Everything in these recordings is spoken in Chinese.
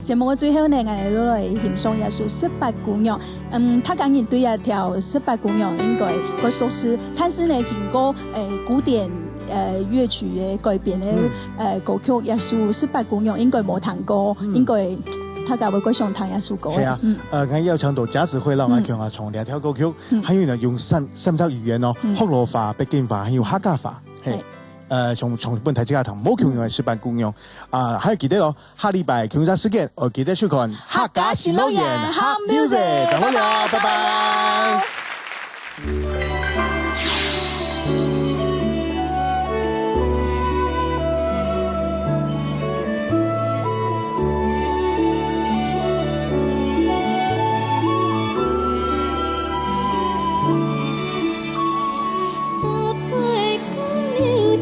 节目嘅最後呢，我哋攞嚟欣賞一首《十八姑娘》。他講人對一條《十八姑娘》應該個熟悉，但是呢，經過古典樂曲嘅改編嘅歌曲，一首《十八姑娘》應該冇聽過，應該他教會過想聽一首歌。係啊，我有唱到家子會啦，我強啊唱兩條歌曲，還有呢用三種語言咯，福羅話、北京話，還有客家話，係。從本題之下同冇強嘅十八姑娘還有記得咯，下禮拜強家時間，我記得去看客家新樂園 Hot Music， 再會啦，拜拜。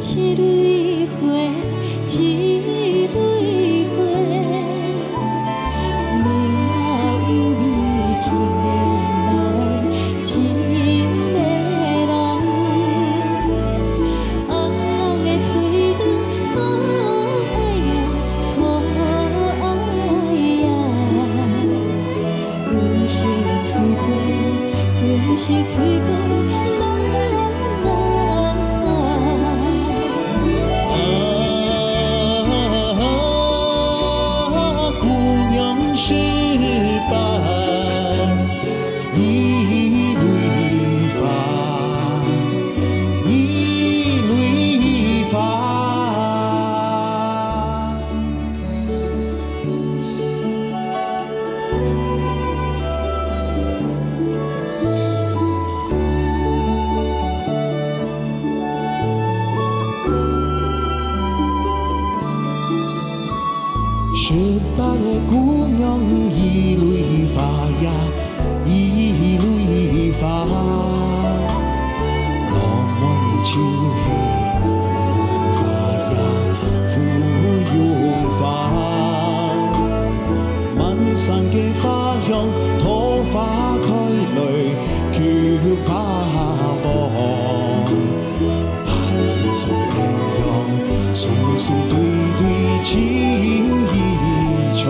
一蕊花，一蕊花，面貌优美，真美人，真美人。红红的水长，可爱呀，可爱呀。阮是水花，阮是水花。18个姑娘一蕊花呀，一蕊花，浪漫的秋夜芙蓉花呀，芙蓉花，满山的花香，桃花開來，菊花放，盼是從天陽，送送對對情意重。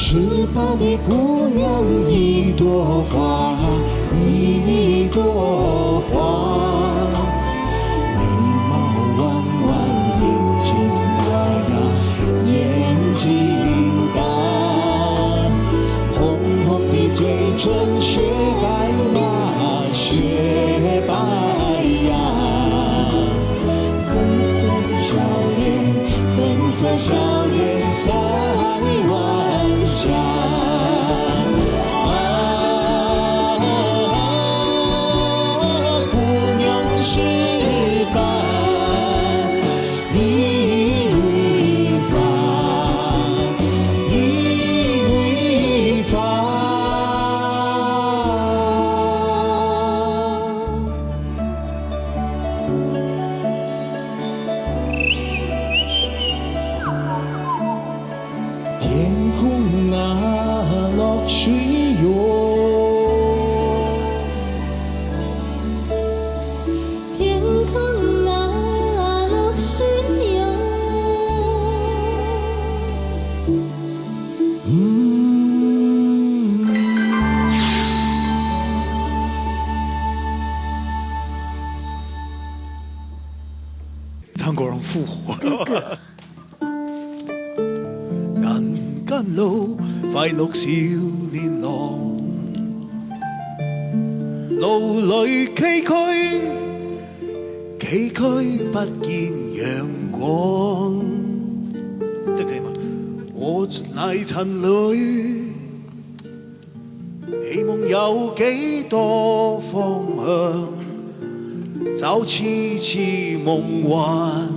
18的姑娘一朵花，一朵花，眉毛弯弯，眼睛大呀，眼睛大，红红的嘴唇雪白呀，雪白呀，粉色笑脸，粉色笑脸3万香。天空啊，落水哟，天空啊，落水哟。唱歌人复活了。人間路，快樂少年郎，路裏崎嶇，崎嶇不見陽光。這可以嗎？活泥塵裏，希望有幾多方向，就痴痴夢幻。